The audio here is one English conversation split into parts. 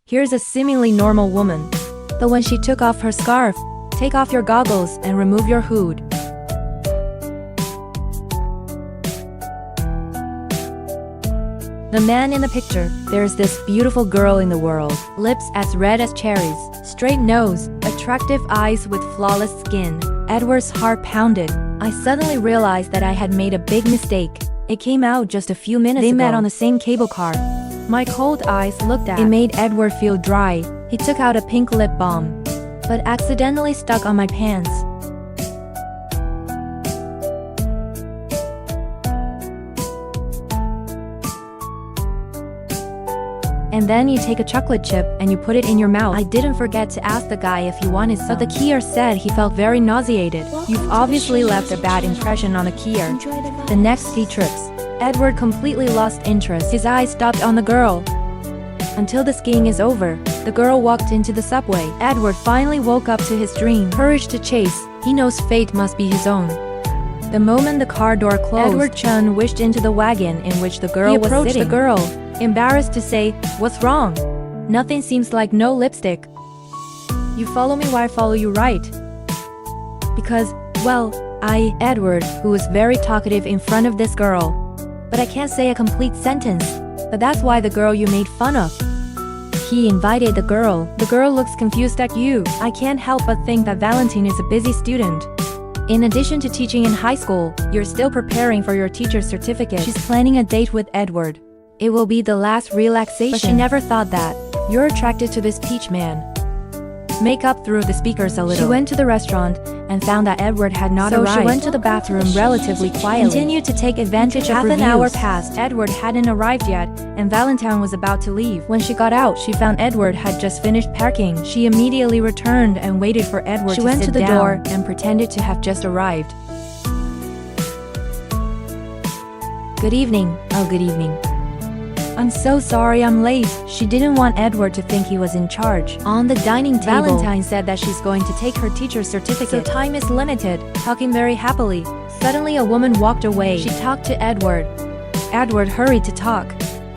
Here's a seemingly normal woman. But when she took off her scarf, take off your goggles and remove your hood. The man in the picture, there's this beautiful girl in the world. Lips as red as cherries, straight nose, attractive eyes with flawless skin. Edward's heart pounded. I suddenly realized that I had made a big mistake. It came out just a few minutes ago. They met on the same cable car. My cold eyes looked at. It made Edward feel dry. He took out a pink lip balm, but accidentally stuck on my pants. And then you take a chocolate chip and you put it in your mouth. I didn't forget to ask the guy if he wanted some, but the Kier said he felt very nauseated. You've obviously left a bad impression on the Kier. The next few trips, Edward completely lost interest. His eyes stopped on the girl. Until the skiing is over, the girl walked into the subway. Edward finally woke up to his dream. Courage to chase. He knows fate must be his own. The moment the car door closed, Edward Chun wished into the wagon in which the girl was sitting. He approached the girl, embarrassed to say, "What's wrong? Nothing seems like no lipstick." "You follow me, why follow you right?" "Because, well, Edward, who was very talkative in front of this girl. But I can't say a complete sentence. But that's why the girl you made fun of." He invited the girl. "The girl looks confused at you. I can't help but think that Valentine is a busy student. In addition to teaching in high school, you're still preparing for your teacher's certificate. She's planning a date with Edward. It will be the last relaxation." But she never thought that. "You're attracted to this peach man." Make up through the speakers a little. She went to the restaurant and found that Edward had not arrived. So she went to the bathroom relatively quietly. Continued to take advantage of reviews. Half an hour passed. Edward hadn't arrived yet, and Valentine was about to leave. When she got out, she found Edward had just finished packing. She immediately returned and waited for Edward to sit down. She went to the door and pretended to have just arrived. "Good evening." "Oh, good evening. I'm so sorry I'm late." She didn't want Edward to think he was in charge. On the dining table, Valentine said that she's going to take her teacher's certificate, so time is limited. Talking very happily, suddenly a woman walked away. She talked to Edward. Edward hurried to talk.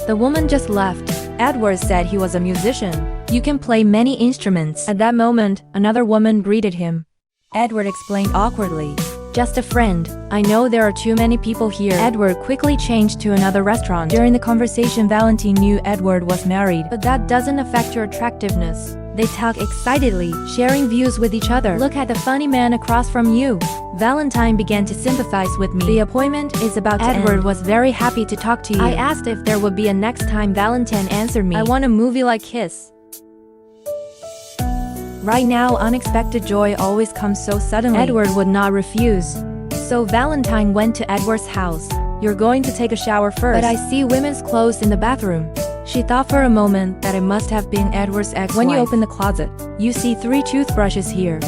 The woman just left. Edward said he was a musician. "You can play many instruments." At that moment, another woman greeted him. Edward explained awkwardly, "Just a friend. I know there are too many people here." Edward quickly changed to another restaurant. During the conversation, Valentine knew Edward was married. But that doesn't affect your attractiveness. They talk excitedly, sharing views with each other. "Look at the funny man across from you." Valentine began to sympathize with me. "The appointment is about to end." Edward was very happy to talk to you. I asked if there would be a next time. Valentine answered me, "I want a movie like Kiss." Right now, unexpected joy always comes so suddenly. Edward would not refuse. So Valentine went to Edward's house. "You're going to take a shower first." "But I see women's clothes in the bathroom." She thought for a moment that it must have been Edward's ex-wife. "When you open the closet, you see 3 toothbrushes here.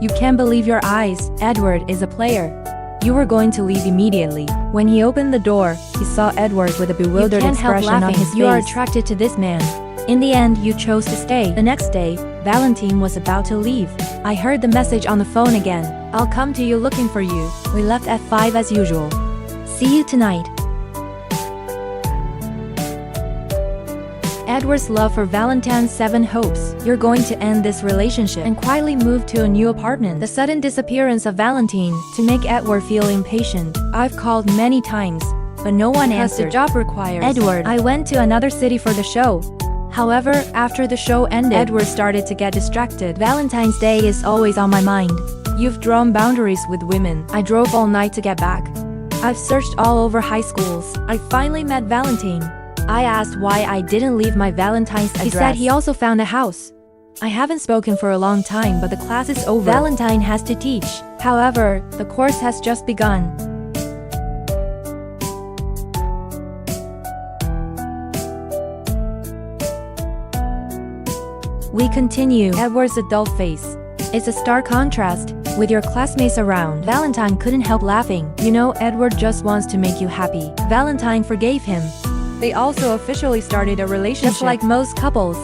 You can't believe your eyes. Edward is a player. You were going to leave immediately." When he opened the door, he saw Edward with a bewildered expression on his face. "You are attracted to this man. In the end, you chose to stay." The next day, Valentine was about to leave. I heard the message on the phone again. "I'll come to you looking for you." We left at 5 as usual. "See you tonight." Edward's love for Valentine's 7 hopes. "You're going to end this relationship," and quietly moved to a new apartment. The sudden disappearance of Valentine to make Edward feel impatient. I've called many times, but no one answered. The job requires Edward. I went to another city for the show. However, after the show ended, Edward started to get distracted. "Valentine's Day is always on my mind. You've drawn boundaries with women." I drove all night to get back. I've searched all over high schools. I finally met Valentine. I asked why I didn't leave my Valentine's address. He said he also found a house. I haven't spoken for a long time, but the class is over. Valentine has to teach. However, the course has just begun. We continue. Edward's adult face. It's a stark contrast. With your classmates around, Valentine couldn't help laughing. "You know, Edward just wants to make you happy." Valentine forgave him. They also officially started a relationship. Just like most couples,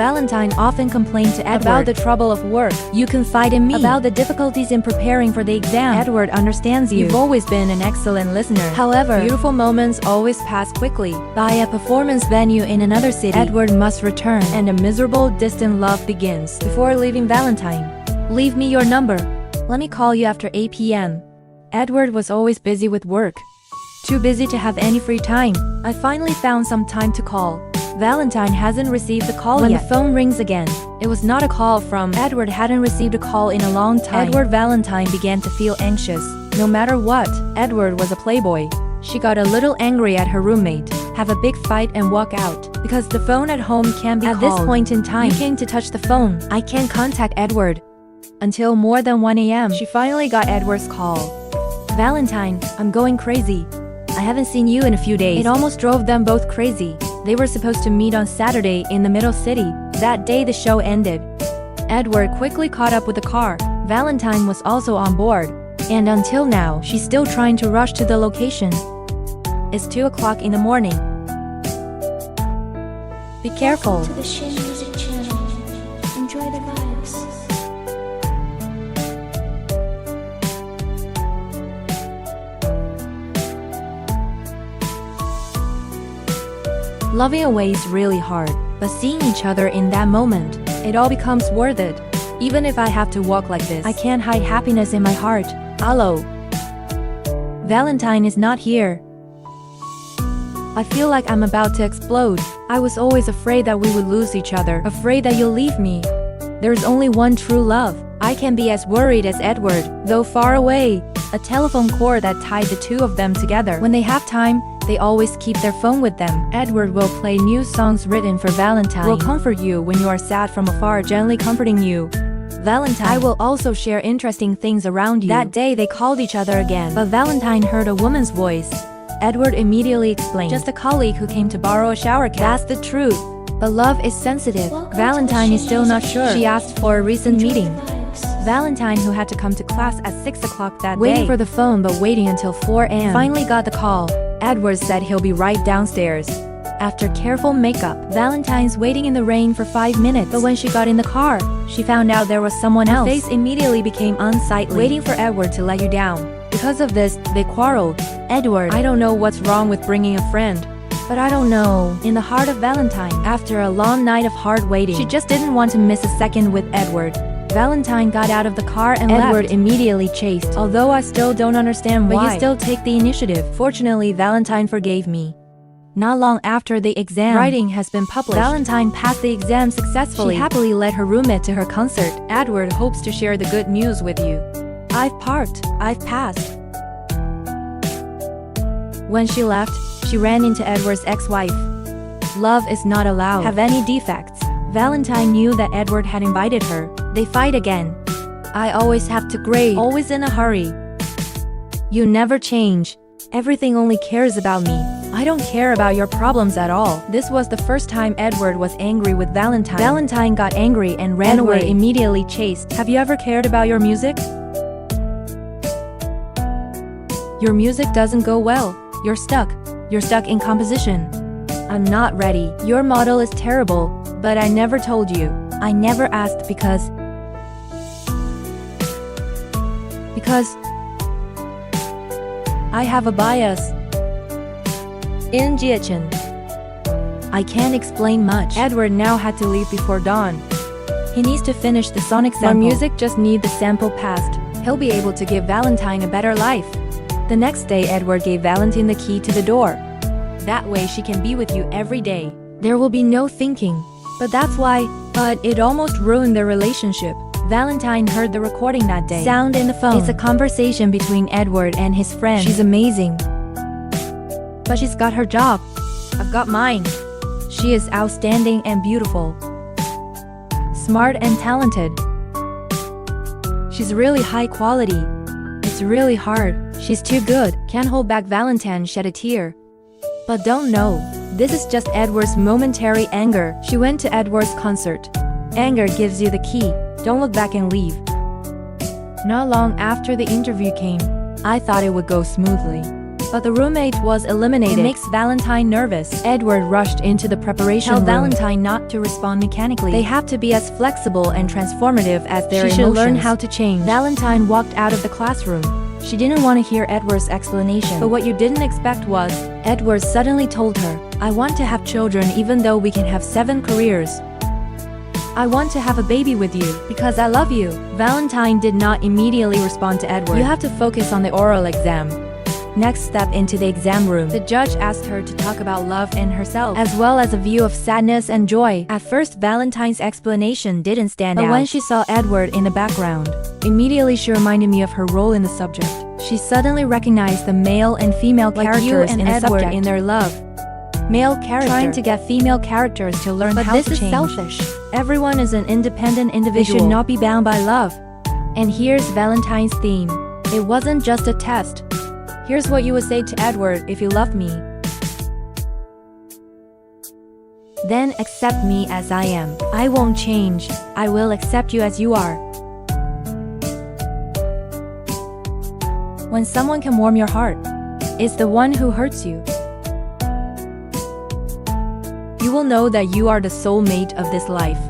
Valentine often complained to Edward about the trouble of work. You confide in me about the difficulties in preparing for the exam. Edward understands you. You've always been an excellent listener. However, beautiful moments always pass quickly. By a performance venue in another city, Edward must return, and a miserable, distant love begins. Before leaving Valentine, leave me your number. Let me call you after 8 p.m. Edward was always busy with work. Too busy to have any free time. I finally found some time to call. Valentine hasn't received the call yet. When the phone rings again, it was not a call from Edward. Hadn't received a call in a long time. Valentine began to feel anxious. No matter what, Edward was a playboy. She got a little angry at her roommate, have a big fight and walk out, because the phone at home can't be called. At this point in time, you came to touch the phone. I can't contact Edward until more than 1 a.m. She finally got Edward's call. Valentine, I'm going crazy. I haven't seen you in a few days. It almost drove them both crazy. They were supposed to meet on Saturday in the middle city. That day the show ended. Edward quickly caught up with the car. Valentine was also on board. And until now, she's still trying to rush to the location. It's 2 o'clock in the morning. Be careful. Welcome to the Shin Music channel. Enjoy the vibes. Loving away is really hard, but seeing each other in that moment, it all becomes worth it. Even if I have to walk like this, I can't hide happiness in my heart. Hello. Valentine is not here. I feel like I'm about to explode. I was always afraid that we would lose each other, afraid that you'll leave me. There's only one true love. I can be as worried as Edward, though far away. A telephone cord that tied the two of them together. When they have time, they always keep their phone with them. Edward will play new songs written for Valentine. Will comfort you when you are sad from afar, gently comforting you. Valentine will also share interesting things around you. That day they called each other again, but Valentine heard a woman's voice. Edward immediately explained, just a colleague who came to borrow a shower cap. That's the truth. But love is sensitive. Valentine is still not sure. She asked for a recent meeting. Valentine, who had to come to class at 6 o'clock that day, waiting for the phone but waiting until 4 a.m. finally got the call. Edward said he'll be right downstairs. After careful makeup, Valentine's waiting in the rain for 5 minutes. But when she got in the car, she found out there was someone else. Her face immediately became unsightly, waiting for Edward to let you down. Because of this, they quarreled. Edward, I don't know what's wrong with bringing a friend, but I don't know. In the heart of Valentine, after a long night of hard waiting, she just didn't want to miss a second with Edward. Valentine got out of the car and Edward left. Immediately chased. Although I still don't understand why. But you still take the initiative. Fortunately, Valentine forgave me. Not long after the exam, writing has been published. Valentine passed the exam successfully. She happily led her roommate to her concert. Edward hopes to share the good news with you. I've parked. I've passed. When she left, she ran into Edward's ex-wife. Love is not allowed. Have any defects. Valentine knew that Edward had invited her. They fight again. I always have to grade. Always in a hurry. You never change. Everything only cares about me. I don't care about your problems at all. This was the first time Edward was angry with Valentine. Valentine got angry and ran away. Immediately chased. Have you ever cared about your music? Your music doesn't go well. You're stuck. You're stuck in composition. I'm not ready. Your model is terrible, but I never told you. I never asked because I have a bias. In Jiachin. I can't explain much. Edward now had to leave before dawn. He needs to finish the sonic sample. My music just need the sample passed. He'll be able to give Valentine a better life. The next day, Edward gave Valentine the key to the door. That way she can be with you every day. There will be no thinking. But it almost ruined their relationship. Valentine heard the recording that day. Sound in the phone. It's a conversation between Edward and his friend. She's amazing. But she's got her job. I've got mine. She is outstanding and beautiful. Smart and talented. She's really high quality. It's really hard. She's too good. Can't hold back. Valentine shed a tear. But don't know. This is just Edward's momentary anger. She went to Edward's concert. Anger gives you the key. Don't look back and leave. Not long after the interview came, I thought it would go smoothly. But the roommate was eliminated. It makes Valentine nervous. Edward rushed into the preparation room. Tell Valentine not to respond mechanically. They have to be as flexible and transformative as their emotions. She should learn how to change. Valentine walked out of the classroom. She didn't want to hear Edward's explanation. But what you didn't expect was, Edward suddenly told her, "I want to have children even though we can have 7 careers. I want to have a baby with you, because I love you." Valentine did not immediately respond to Edward. You have to focus on the oral exam. Next, step into the exam room. The judge asked her to talk about love and herself, as well as a view of sadness and joy. At first, Valentine's explanation didn't stand out. But when she saw Edward in the background, immediately she reminded me of her role in the subject. She suddenly recognized the male and female characters in the subject in their love. Male character trying to get female characters to learn how to change. But this is selfish. Everyone is an independent individual. They should not be bound by love. And here's Valentine's theme. It wasn't just a test. Here's what you would say to Edward if you loved me. Then accept me as I am. I won't change. I will accept you as you are. When someone can warm your heart, it's the one who hurts you. You will know that you are the soulmate of this life.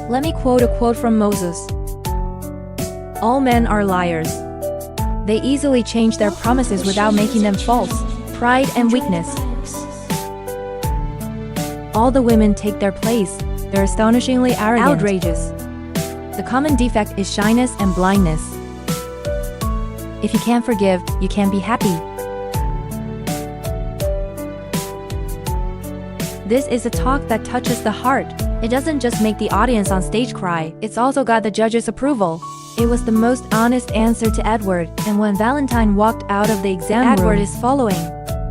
Let me quote a quote from Moses. All men are liars. They easily change their promises without making them false. Pride and weakness. All the women take their place. They're astonishingly arrogant. Outrageous. The common defect is shyness and blindness. If you can't forgive, you can't be happy. This is a talk that touches the heart. It doesn't just make the audience on stage cry, it's also got the judges' approval. It was the most honest answer to Edward, and when Valentine walked out of the exam room, Edward is following.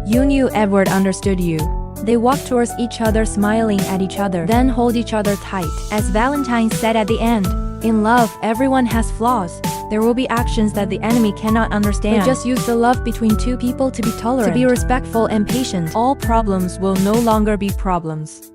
You knew Edward understood you. They walked towards each other, smiling at each other, then hold each other tight. As Valentine said at the end, in love, everyone has flaws. There will be actions that the enemy cannot understand. But just use the love between two people to be tolerant, to be respectful and patient. All problems will no longer be problems.